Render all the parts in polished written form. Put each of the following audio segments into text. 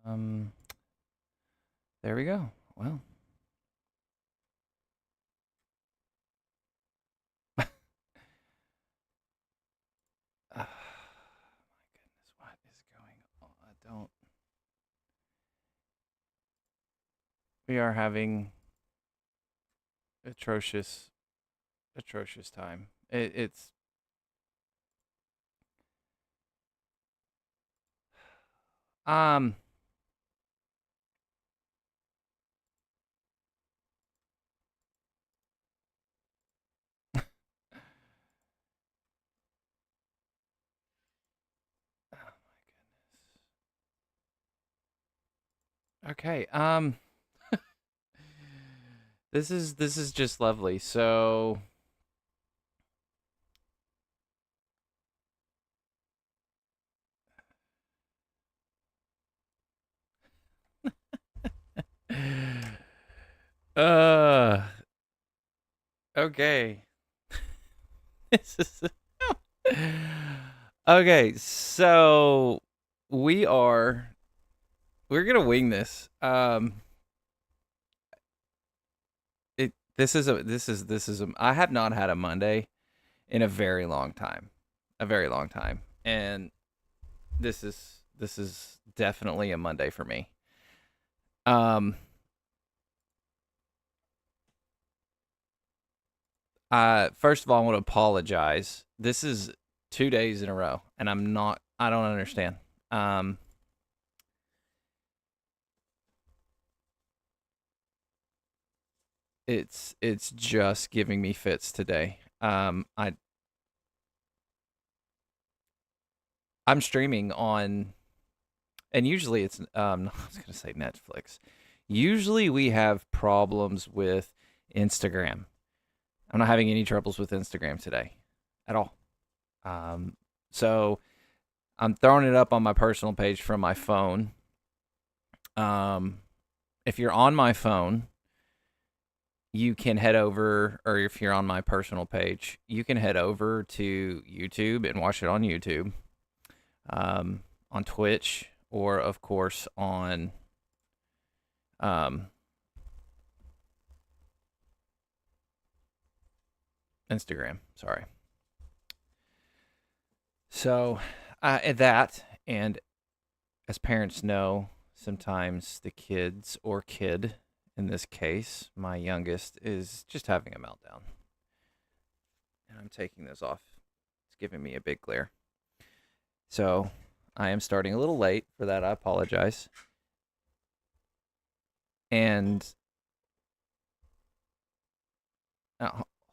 Um, there we go. Well, my goodness, what is going on? I don't. We are having atrocious, atrocious time. It's um. Oh my goodness. Okay. This is just lovely. So. uh. Okay. This is okay. So we are we're gonna wing this. It this is I have not had a Monday in a very long time, and this is definitely a Monday for me. Um, first of all, I want to apologize. This is 2 days in a row, and I don't understand. Um, it's just giving me fits today. I'm streaming on, and usually it's I was gonna say Netflix. Usually we have problems with Instagram. I'm not having any troubles with Instagram today at all. Um, so I'm throwing it up on my personal page from my phone. Um, if you're on my phone, you can head over, or if you're on my personal page, you can head over to YouTube and watch it on YouTube, on Twitch, or of course on um, Instagram. Sorry. So that, and as parents know, sometimes the kids, or kid in this case, my youngest, is just having a meltdown. And I'm taking those off. It's giving me a big glare. So I am starting a little late for that. I apologize. And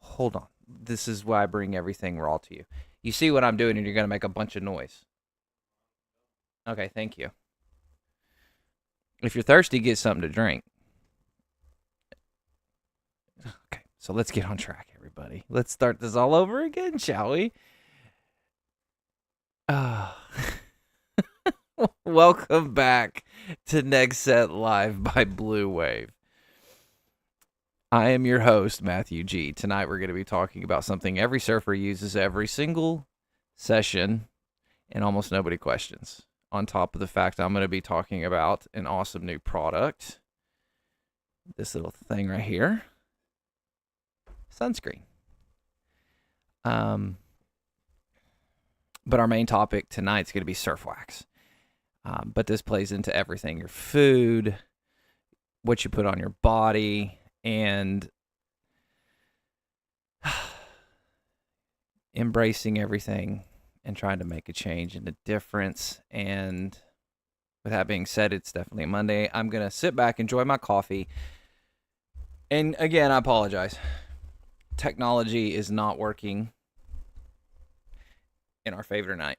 hold on. This is why I bring everything raw to you. You see what I'm doing, and you're going to make a bunch of noise. Okay, thank you. If you're thirsty, get something to drink. Okay, so let's get on track, everybody. Let's start this all over again, shall we? Uh, welcome back to Next Set Live by Blue Wave. I am your host, Matthew G. Tonight we're going to be talking about something every surfer uses every single session and almost nobody questions. On top of the fact I'm going to be talking about an awesome new product. This little thing right here. Sunscreen. But our main topic tonight is going to be surf wax. But this plays into everything: your food, what you put on your body, and embracing everything and trying to make a change and a difference. And with that being said, it's definitely a Monday. I'm going to sit back, enjoy my coffee. And again, I apologize. Technology is not working in our favor tonight.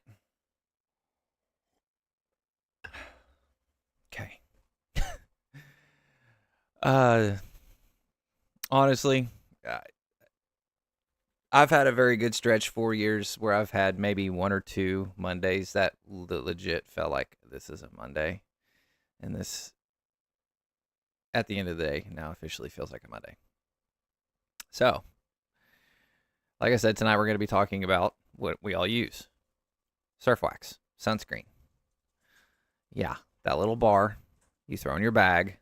Okay. Honestly, I've had a very good stretch 4 years where I've had maybe one or two Mondays that legit felt like this is a Monday. And this, at the end of the day, now officially feels like a Monday. So, like I said, tonight we're going to be talking about what we all use: surf wax, sunscreen. Yeah, that little bar you throw in your bag,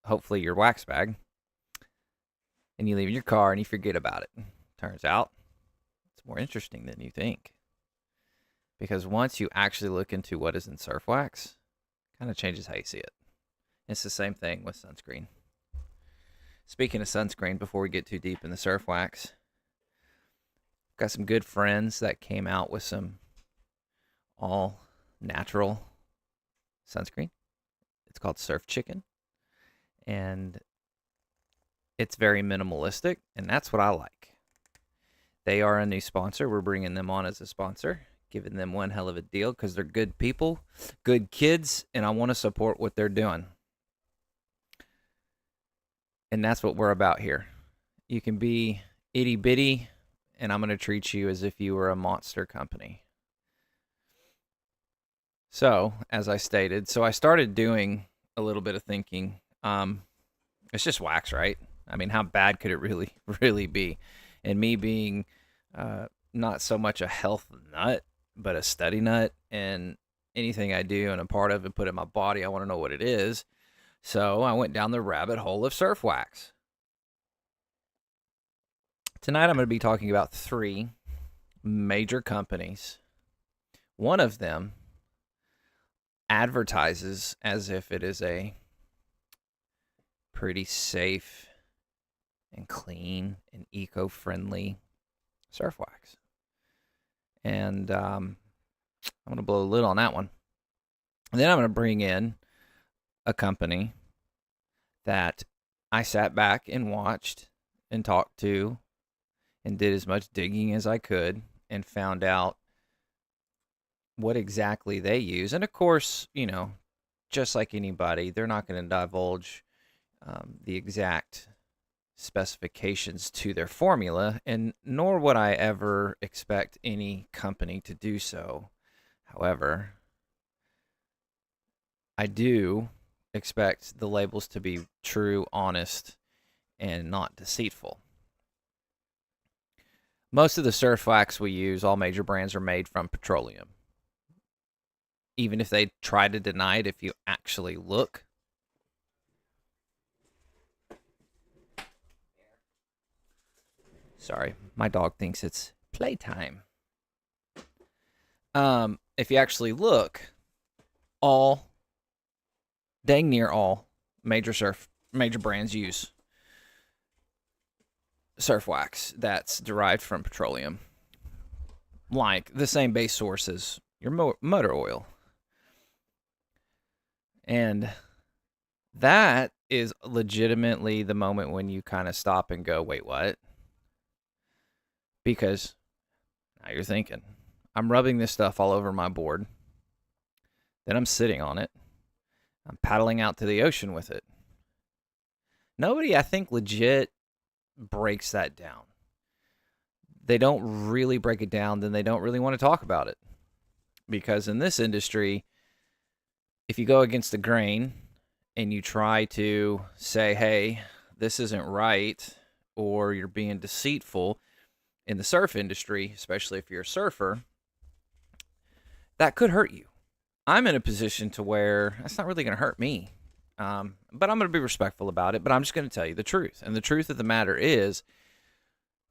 hopefully your wax bag, and you leave in your car and you forget about it. Turns out it's more interesting than you think. Because once you actually look into what is in surf wax, it kind of changes how you see it. It's the same thing with sunscreen. Speaking of sunscreen, before we get too deep in the surf wax, got some good friends that came out with some all natural sunscreen. It's called Surf Chicken. And it's very minimalistic, and that's what I like. They are a new sponsor. We're bringing them on as a sponsor, giving them one hell of a deal because they're good people, good kids, and I want to support what they're doing. And that's what we're about here. You can be itty bitty, and I'm going to treat you as if you were a monster company. So, as I stated, I started doing a little bit of thinking. It's just wax, right? I mean, how bad could it really be? And me being not so much a health nut, but a study nut, and anything I do and a part of and put in my body, I want to know what it is. So I went down the rabbit hole of surf wax. Tonight I'm going to be talking about 3 major companies. One of them advertises as if it is a pretty safe and clean and eco-friendly surf wax. And I'm going to blow a lid on that one. And then I'm going to bring in a company that I sat back and watched and talked to and did as much digging as I could and found out what exactly they use. And of course, you know, just like anybody, they're not going to divulge the exact specifications to their formula, and nor would I ever expect any company to do so. However, I do expect the labels to be true, honest, and not deceitful. Most of the surf wax we use, all major brands, are made from petroleum. Even if they try to deny it, if you actually look. Sorry, my dog thinks it's playtime. If you actually look, dang near all major brands use surf wax that's derived from petroleum, like the same base source as your motor oil. And that is legitimately the moment when you kind of stop and go, wait, what? Because now you're thinking, I'm rubbing this stuff all over my board. Then I'm sitting on it. I'm paddling out to the ocean with it. Nobody, I think, legit breaks that down. They don't really break it down, then they don't really want to talk about it. Because in this industry, if you go against the grain and you try to say, hey, this isn't right, or you're being deceitful in the surf industry, especially if you're a surfer, that could hurt you. I'm in a position to where that's not really going to hurt me. But I'm going to be respectful about it, but I'm just going to tell you the truth. And the truth of the matter is,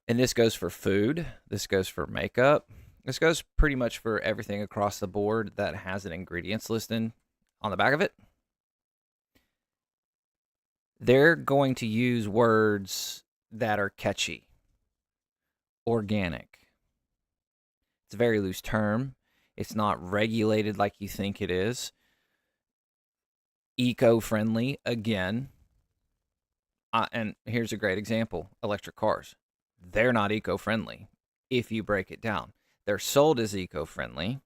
and this goes for food, this goes for makeup, this goes pretty much for everything across the board that has an ingredients listing on the back of it. They're going to use words that are catchy. Organic. It's a very loose term. It's not regulated like you think it is. Eco-friendly, again. And here's a great example. Electric cars. They're not eco-friendly if you break it down. They're sold as eco-friendly,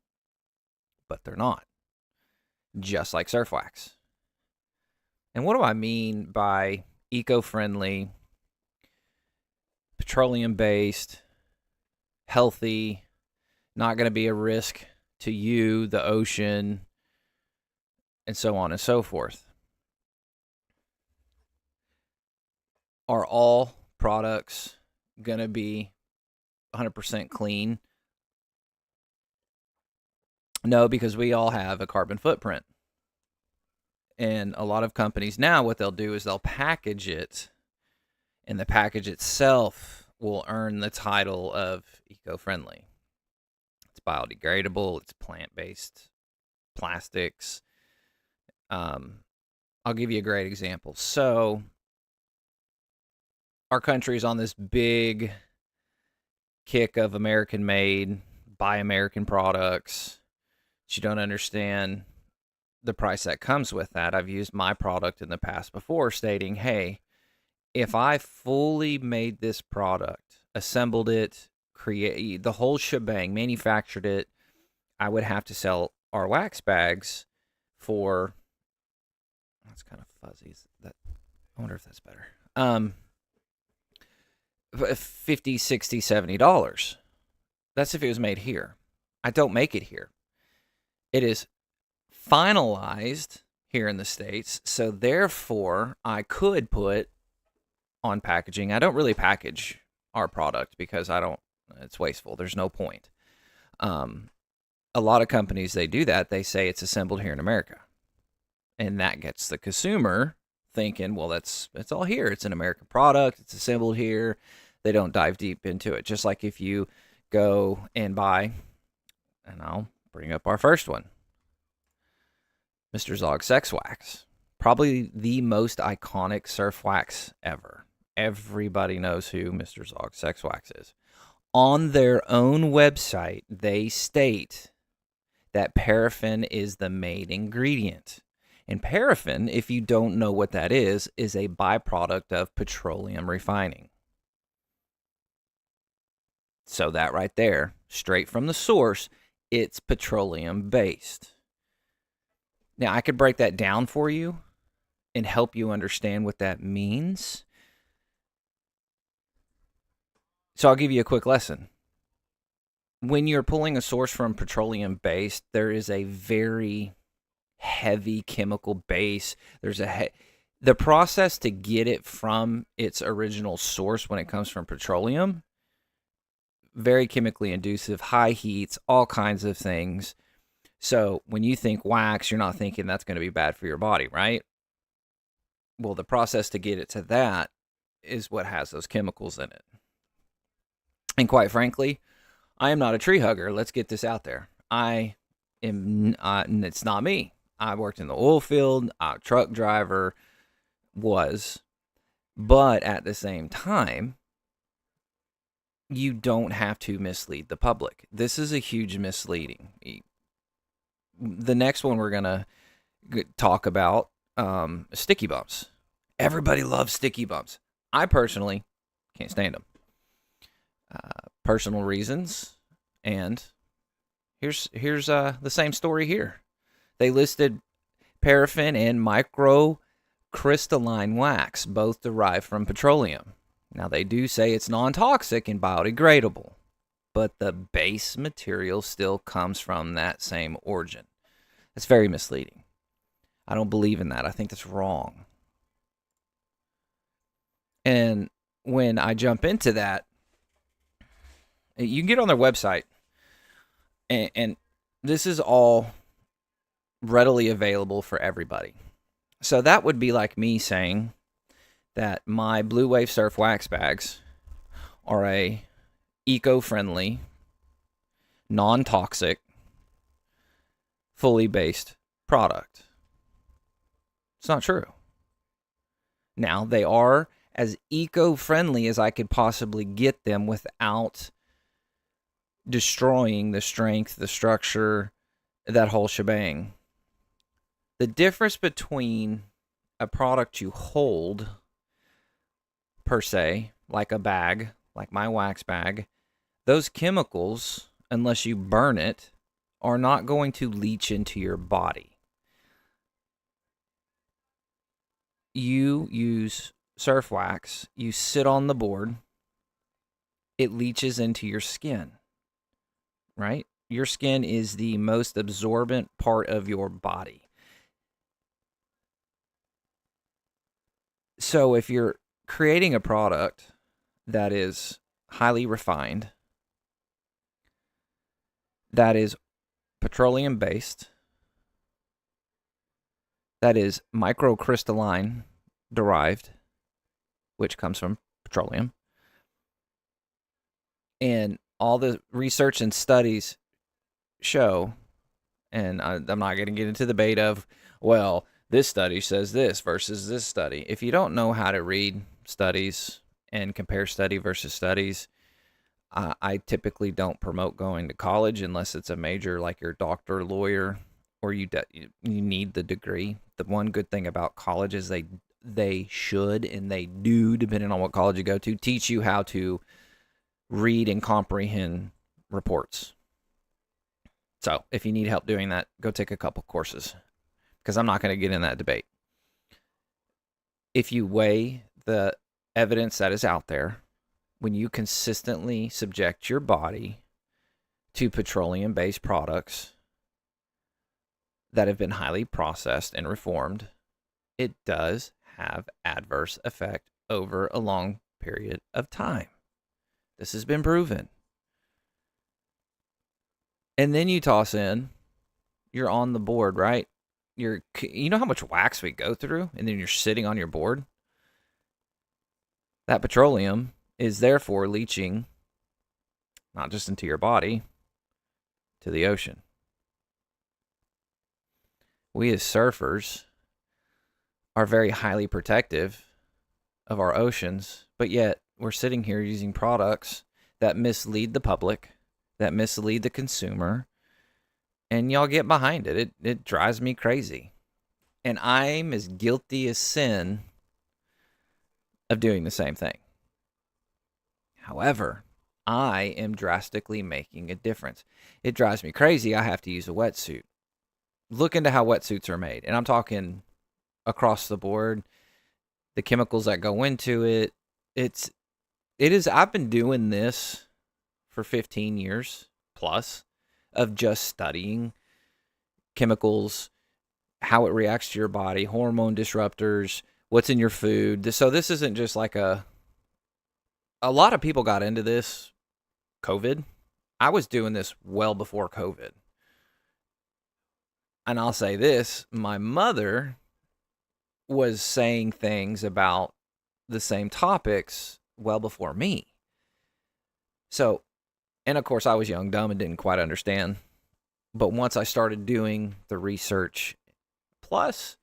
but they're not. Just like surf wax. And what do I mean by eco-friendly, petroleum-based, healthy, not going to be a risk to you, the ocean, and so on and so forth? Are all products going to be 100% clean? No, because we all have a carbon footprint. And a lot of companies now, what they'll do is they'll package it, and the package itself will earn the title of eco-friendly. It's biodegradable, it's plant-based plastics. I'll give you a great example. So our country's on this big kick of American made, buy American products. But you don't understand the price that comes with that. I've used my product in the past before stating, hey, if I fully made this product, assembled it, create the whole shebang, manufactured it, I would have to sell our wax bags for, that's kind of fuzzy. That, I wonder if that's better. $50, $60, $70. That's if it was made here. I don't make it here. It is finalized here in the States, so therefore I could put on packaging. I don't really package our product because it's wasteful. There's no point. A lot of companies, they do that. They say it's assembled here in America. And that gets the consumer thinking, well, it's all here. It's an American product. It's assembled here. They don't dive deep into it. Just like if you go and buy, and I'll bring up our first one, Mr. Zog Sex Wax. Probably the most iconic surf wax ever. Everybody knows who Mr. Zog Sex Wax is. On their own website, they state that paraffin is the main ingredient. And paraffin, if you don't know what that is a byproduct of petroleum refining. So that right there, straight from the source, it's petroleum based. Now, I could break that down for you and help you understand what that means. So I'll give you a quick lesson. When you're pulling a source from petroleum based, there is a very heavy chemical base. There's the process to get it from its original source when it comes from petroleum, very chemically inducive, high heats, all kinds of things. So when you think wax, you're not thinking that's going to be bad for your body, right? Well, the process to get it to that is what has those chemicals in it. And quite frankly, I am not a tree hugger. Let's get this out there. It's not me. I worked in the oil field, truck driver was, but at the same time, you don't have to mislead the public. This is a huge misleading. The next one we're going to talk about, sticky bumps. Everybody loves sticky bumps. I personally can't stand them. Personal reasons, and here's the same story here. They listed paraffin and microcrystalline wax, both derived from petroleum. Now, they do say it's non-toxic and biodegradable, but the base material still comes from that same origin. That's very misleading. I don't believe in that. I think that's wrong. And when I jump into that, you can get on their website, and this is all readily available for everybody. So that would be like me saying that my Blue Wave Surf Wax bags are a eco-friendly, non-toxic, fully based product. It's not true. Now, they are as eco-friendly as I could possibly get them without destroying the strength, the structure, that whole shebang. The difference between a product you hold, per se, like a bag, like my wax bag, those chemicals, unless you burn it, are not going to leach into your body. You use surf wax, you sit on the board, it leaches into your skin, right? Your skin is the most absorbent part of your body. So if you're creating a product that is highly refined, that is petroleum based, that is microcrystalline derived, which comes from petroleum. And all the research and studies show, and I'm not going to get into the debate of, well, this study says this versus this study. If you don't know how to read studies and compare study versus studies, I typically don't promote going to college unless it's a major like your doctor, lawyer, or you need the degree. The one good thing about college is they should, and they do, depending on what college you go to, teach you how to read and comprehend reports. So if you need help doing that, go take a couple courses, because I'm not going to get in that debate. If you weigh the evidence that is out there, when you consistently subject your body to petroleum-based products that have been highly processed and reformed, it does have adverse effect over a long period of time. This has been proven. And then you toss in, you're on the board, right? You know how much wax we go through, and then you're sitting on your board? That petroleum is therefore leaching not just into your body, to the ocean. We as surfers are very highly protective of our oceans, but yet we're sitting here using products that mislead the public, that mislead the consumer, and y'all get behind it. It drives me crazy. And I'm as guilty as sin of doing the same thing. However, I am drastically making a difference. It drives me crazy. I have to use a wetsuit. Look into how wetsuits are made. And I'm talking across the board, the chemicals that go into it. I've been doing this for 15 years plus of just studying chemicals, how it reacts to your body, hormone disruptors, what's in your food. So this isn't just like a lot of people got into this COVID. I was doing this well before COVID. And I'll say this, my mother was saying things about the same topics well before me. So, and of course I was young, dumb, and didn't quite understand. But once I started doing the research, plus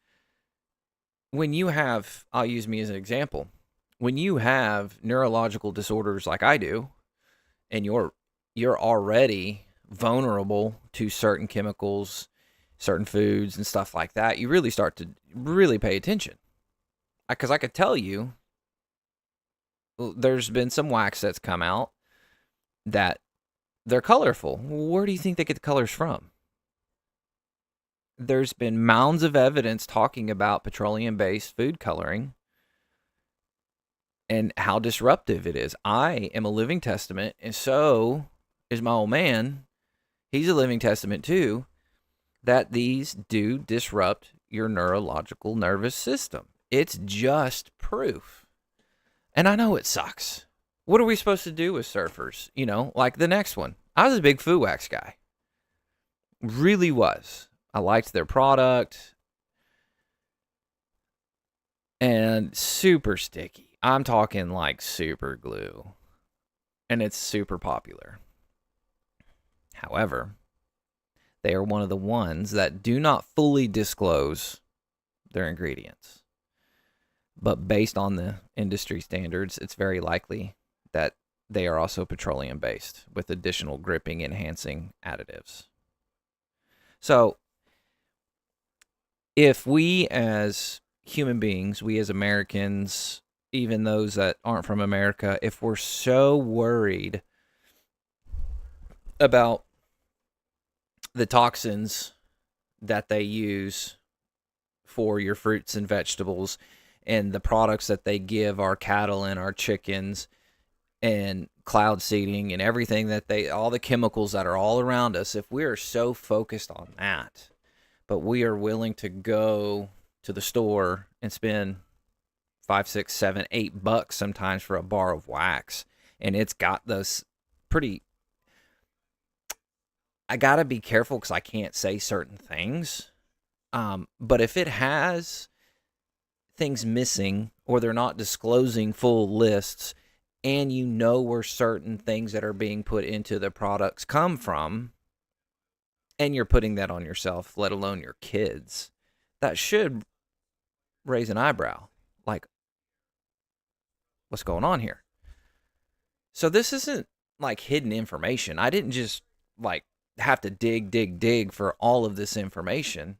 when you have, I'll use me as an example, when you have neurological disorders like I do, and you're already vulnerable to certain chemicals, certain foods and stuff like that, you really start to really pay attention. Because I could tell you, there's been some wax that's come out that they're colorful. Where do you think they get the colors from? There's been mounds of evidence talking about petroleum-based food coloring and how disruptive it is. I am a living testament, and so is my old man. He's a living testament too, that these do disrupt your neurological nervous system. It's just proof. And I know it sucks. What are we supposed to do with surfers? You know, like the next one. I was a big Foo Wax guy. Really was. I liked their product. And super sticky. I'm talking like super glue. And it's super popular. However, they are one of the ones that do not fully disclose their ingredients. But based on the industry standards, it's very likely that they are also petroleum-based with additional gripping enhancing additives. So, if we as human beings, we as Americans, even those that aren't from America, if we're so worried about the toxins that they use for your fruits and vegetables and the products that they give our cattle and our chickens and cloud seeding and everything that all the chemicals that are all around us, if we are so focused on that, but we are willing to go to the store and spend $5, $6, $7, $8 sometimes for a bar of wax, and it's got this pretty, I gotta be careful because I can't say certain things, But if it has things missing or they're not disclosing full lists, and you know where certain things that are being put into the products come from, and you're putting that on yourself, let alone your kids, that should raise an eyebrow. Like, what's going on here? So this isn't like hidden information. I didn't just like have to dig for all of this information.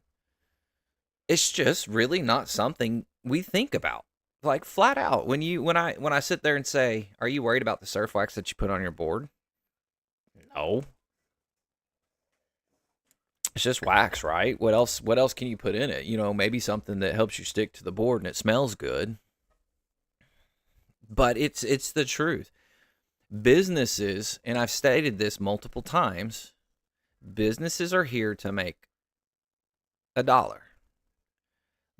It's just really not something we think about. Like flat out. When I sit there and say, "Are you worried about the surf wax that you put on your board?" No. It's just wax, right? What else can you put in it? Maybe something that helps you stick to the board and it smells good. But it's the truth. Businesses, and I've stated this multiple times, businesses are here to make a dollar.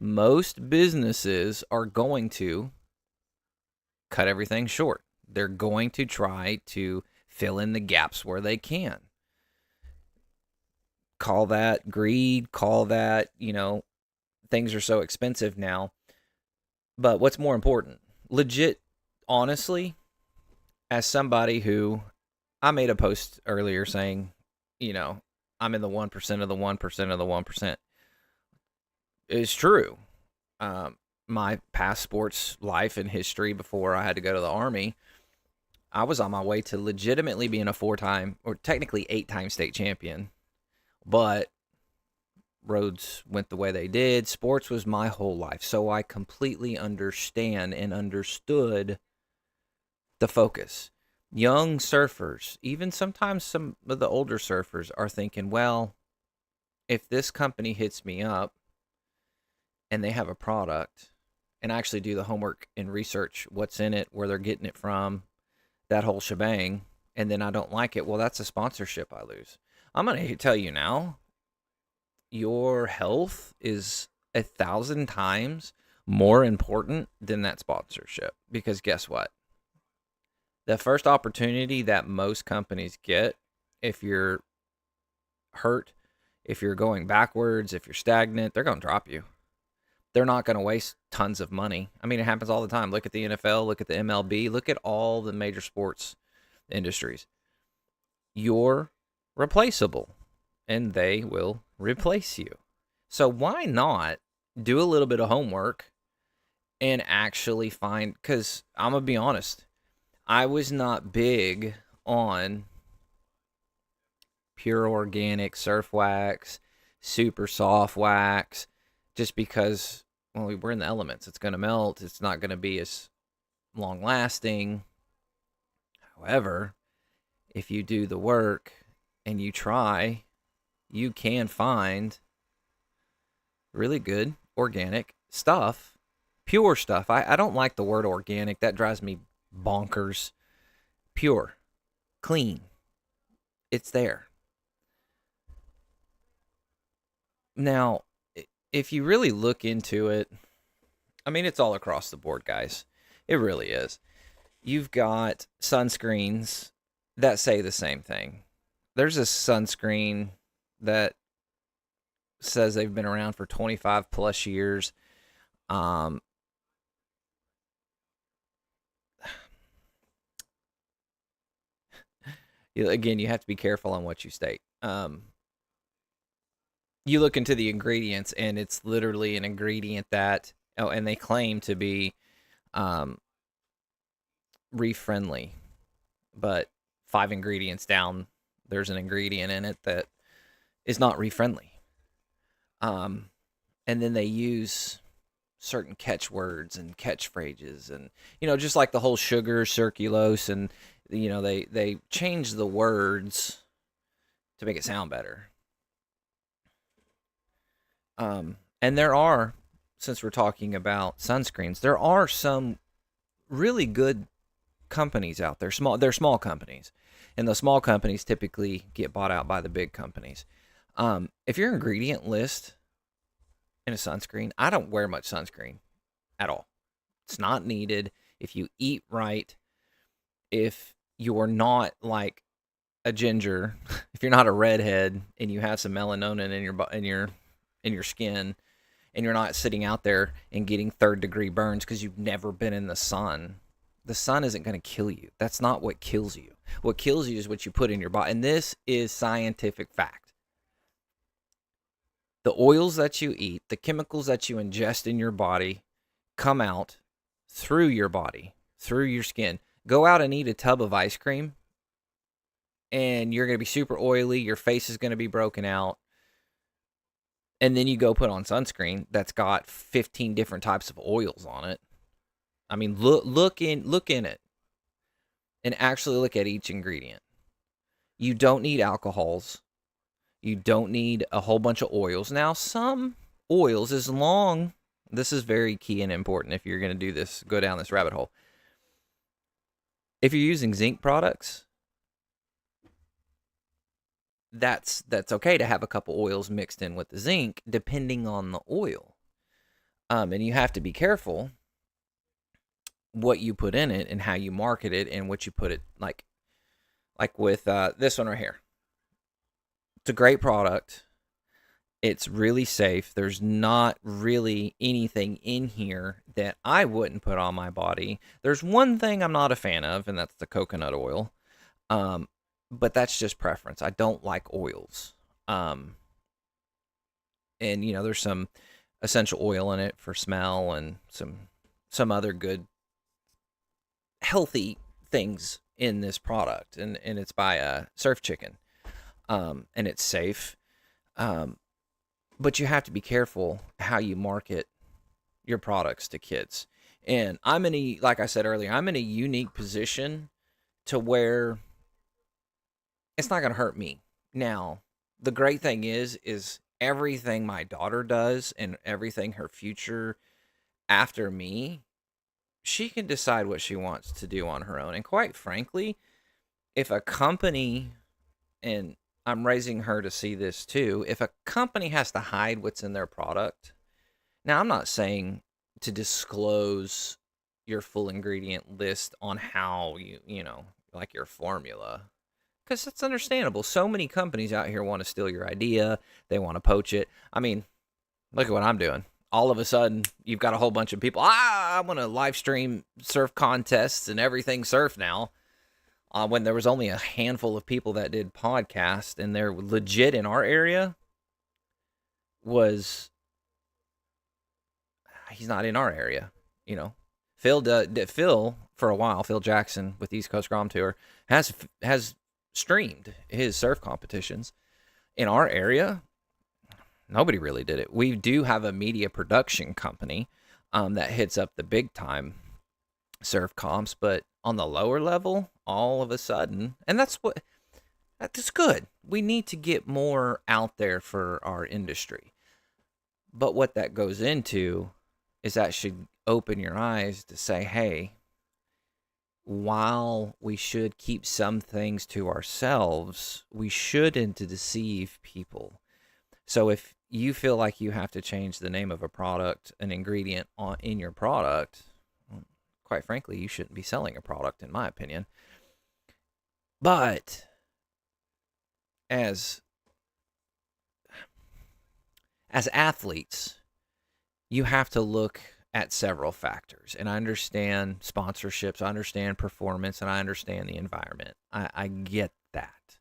Most businesses are going to cut everything short. They're going to try to fill in the gaps where they can. Call that greed, call that, things are so expensive now. But what's more important? Legit, honestly, as somebody who I made a post earlier saying, I'm in the 1% of the 1% of the 1%. It's true. My past sports life and history before I had to go to the Army, I was on my way to legitimately being a 4-time, or technically 8-time state champion. But roads went the way they did. Sports was my whole life. So I completely understand and understood the focus. Young surfers, even sometimes some of the older surfers, are thinking, well, if this company hits me up and they have a product, and I actually do the homework and research what's in it, where they're getting it from, that whole shebang, and then I don't like it, well, that's a sponsorship I lose. I'm going to tell you now, your health is 1,000 times more important than that sponsorship. Because guess what? The first opportunity that most companies get, if you're hurt, if you're going backwards, if you're stagnant, they're going to drop you. They're not going to waste tons of money. I mean, it happens all the time. Look at the NFL, look at the MLB, look at all the major sports industries. You're replaceable, and they will replace you. So why not do a little bit of homework and actually find, because I'm going to be honest, I was not big on pure organic surf wax, super soft wax, just because, well, we're in the elements. It's going to melt. It's not going to be as long lasting. However, if you do the work and you try, you can find really good organic stuff, pure stuff. I don't like the word organic. That drives me bonkers. Pure, clean. It's there. Now, if you really look into it, I mean, it's all across the board, guys. It really is. You've got sunscreens that say the same thing. There's a sunscreen that says they've been around for 25 plus years. Again, you have to be careful on what you state. You look into the ingredients, and it's literally an ingredient that, and they claim to be reef friendly, but 5 ingredients down, there's an ingredient in it that is not reef friendly. And then they use certain catchwords and catchphrases, and just like the whole sugar, circulose, and they change the words to make it sound better. And there are, since we're talking about sunscreens, there are some really good companies out there. They're small companies, and the small companies typically get bought out by the big companies. If your ingredient list in a sunscreen, I don't wear much sunscreen at all. It's not needed. If you eat right, if you're not like a ginger, if you're not a redhead and you have some melatonin in your in your skin, and you're not sitting out there and getting third-degree burns because you've never been in the sun. The sun isn't going to kill you. That's not what kills you. What kills you is what you put in your body. And this is scientific fact. The oils that you eat, the chemicals that you ingest in your body come out through your body, through your skin. Go out and eat a tub of ice cream, and you're going to be super oily. Your face is going to be broken out. And then you go put on sunscreen that's got 15 different types of oils on it. I mean, look in it and actually look at each ingredient. You don't need alcohols. You don't need a whole bunch of oils. Now, some oils, this is very key and important if you're going to do this, go down this rabbit hole. If you're using zinc products, that's okay to have a couple oils mixed in with the zinc, depending on the oil. And you have to be careful what you put in it and how you market it and what you put it, like with this one right here. It's a great product. It's really safe. There's not really anything in here that I wouldn't put on my body. There's one thing I'm not a fan of, and that's the coconut oil. But that's just preference. I don't like oils. And there's some essential oil in it for smell and some other good healthy things in this product, and it's by Surf Chicken, and it's safe, but you have to be careful how you market your products to kids. And like I said earlier, I'm in a unique position to where it's not going to hurt me. Now, the great thing is everything my daughter does and everything her future after me, she can decide what she wants to do on her own. And quite frankly, if a company, and I'm raising her to see this too, if a company has to hide what's in their product, now I'm not saying to disclose your full ingredient list on how like your formula, because that's understandable. So many companies out here want to steal your idea. They want to poach it. I mean, look at what I'm doing. All of a sudden, you've got a whole bunch of people, I want to live stream surf contests and everything surf now. When there was only a handful of people that did podcasts, and they're legit in our area, he's not in our area, Phil, for a while, Phil Jackson with East Coast Grom Tour has streamed his surf competitions. In our area, nobody really did it. We do have a media production company that hits up the big time surf comps, but on the lower level, all of a sudden, and that's good. We need to get more out there for our industry. But what that goes into is that should open your eyes to say, hey, while we should keep some things to ourselves, we shouldn't deceive people. So if you feel like you have to change the name of a product, an ingredient in your product, quite frankly, you shouldn't be selling a product, in my opinion. But as athletes, you have to look at several factors. And I understand sponsorships, I understand performance, and I understand the environment. I get that.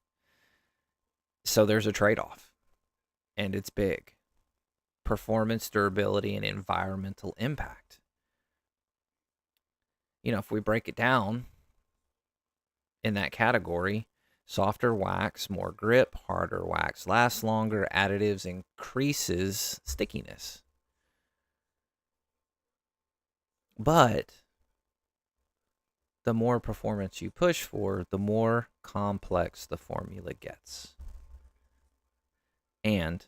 So there's a trade-off, and it's big. Performance, durability, and environmental impact. If we break it down in that category, softer wax, more grip, harder wax lasts longer, additives increases stickiness. But the more performance you push for, the more complex the formula gets. And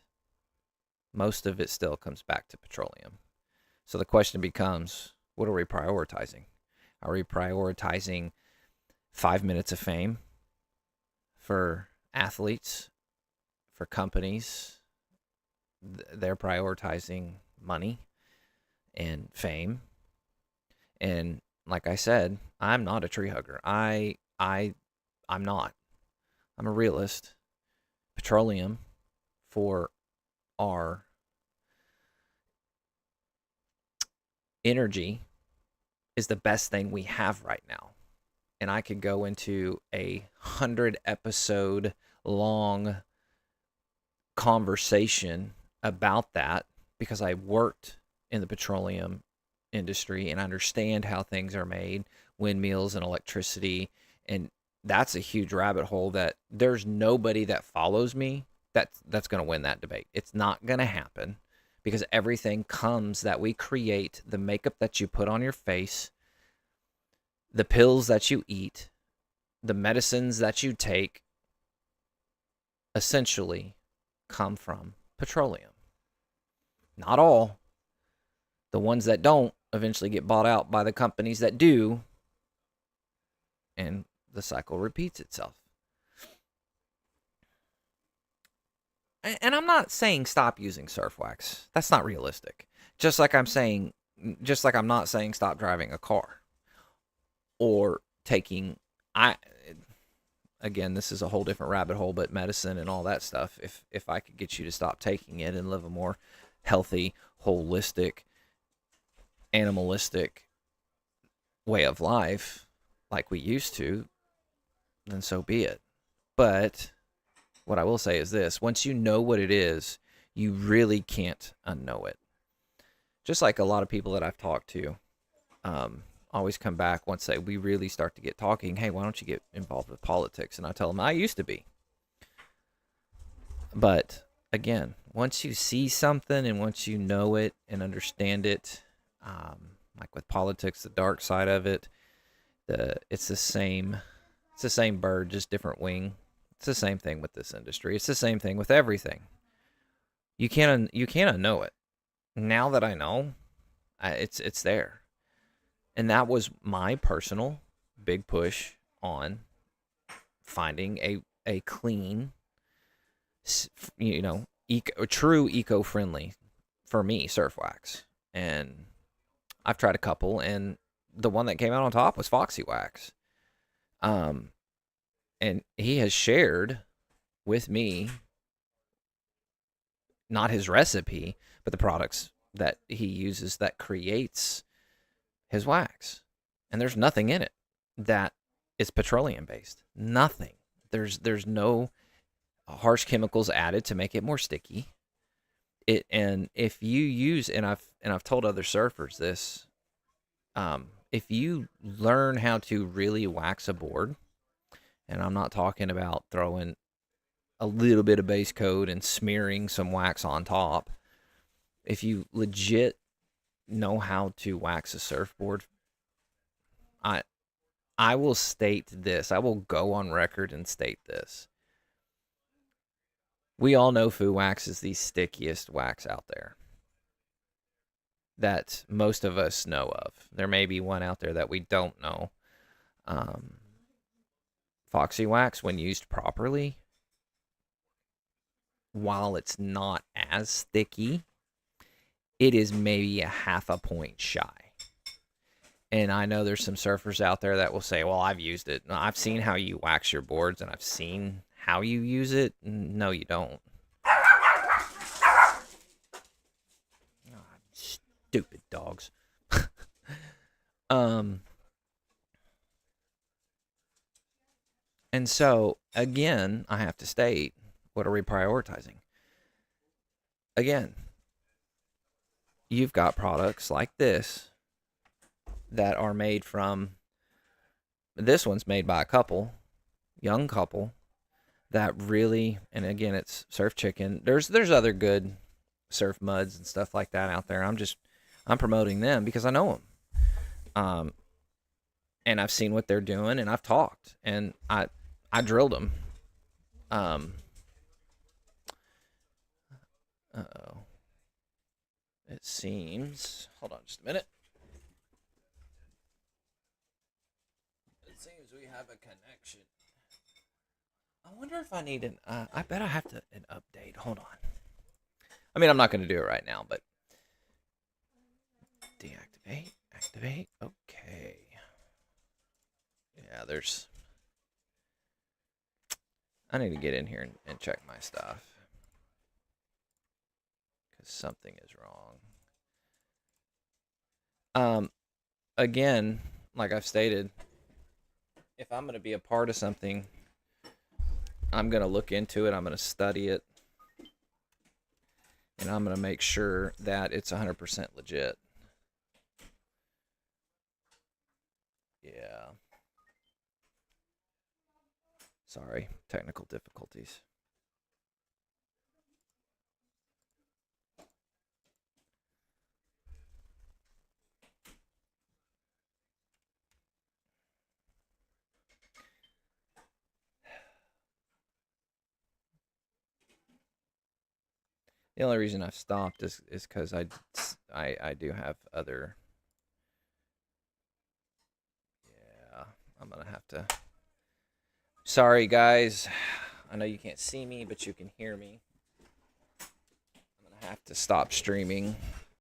most of it still comes back to petroleum. So the question becomes, what are we prioritizing? Are we prioritizing 5 minutes of fame for athletes, for companies? They're prioritizing money and fame. And like I said, I'm not a tree hugger. I'm not. I'm a realist. Petroleum for our energy is the best thing we have right now. And I could go into a 100 episode long conversation about that because I worked in the petroleum industry and understand how things are made, windmills and electricity. And that's a huge rabbit hole that there's nobody that follows me that's going to win that debate. It's not going to happen because everything comes that we create, the makeup that you put on your face, the pills that you eat, the medicines that you take, essentially come from petroleum. Not all. The ones that don't eventually get bought out by the companies that do, and the cycle repeats itself. And I'm not saying stop using surf wax. That's not realistic. Just like I'm not saying stop driving a car or taking again, this is a whole different rabbit hole, but medicine and all that stuff. If I could get you to stop taking it and live a more healthy, holistic, animalistic way of life like we used to, then so be it. But what I will say is this: once you know what it is, you really can't unknow it. Just like a lot of people that I've talked to always come back once we really start to get talking, hey, why don't you get involved with politics? And I tell them I used to be. But again, once you see something and once you know it and understand it, like with politics, the dark side of it, it's the same bird, just different wing. It's the same thing with this industry. It's the same thing with everything. You can't unknow it. Now that I know, it's there. And that was my personal big push on finding a clean, true eco-friendly, for me, surf wax. And I've tried a couple, and the one that came out on top was Foxy Wax. And he has shared with me not his recipe, but the products that he uses that creates his wax. And there's nothing in it that is petroleum based. Nothing. There's no harsh chemicals added to make it more sticky. And if you use, and I've told other surfers this, if you learn how to really wax a board, and I'm not talking about throwing a little bit of base coat and smearing some wax on top. If you legit know how to wax a surfboard, I will state this. I will go on record and state this. We all know Fu Wax is the stickiest wax out there that most of us know of. There may be one out there that we don't know. Foxy Wax, when used properly, while it's not as sticky, it is maybe a half a point shy. And I know there's some surfers out there that will say, well, I've used it. I've seen how you wax your boards, and I've seen how you use it. No, you don't. Oh, stupid dogs. And so, again, I have to state, what are we prioritizing? Again, you've got products like this that are made from, this one's made by a young couple, that really, and again, it's Surf Chicken. There's other good surf muds and stuff like that out there. I'm promoting them because I know them. And I've seen what they're doing, and I've talked, and I drilled them. Uh-oh. It seems, hold on just a minute. It seems we have a connection. I wonder if I need I bet I have an update. Hold on. I mean, I'm not going to do it right now, but deactivate, activate. Okay. Yeah, I need to get in here and check my stuff. Because something is wrong. Um, again, like I've stated, if I'm going to be a part of something, I'm going to look into it. I'm going to study it, and I'm going to make sure that it's 100% legit. Yeah. Sorry, technical difficulties. The only reason I've stopped is because I do have other. Yeah, I'm gonna have to. Sorry, guys. I know you can't see me, but you can hear me. I'm gonna have to stop streaming.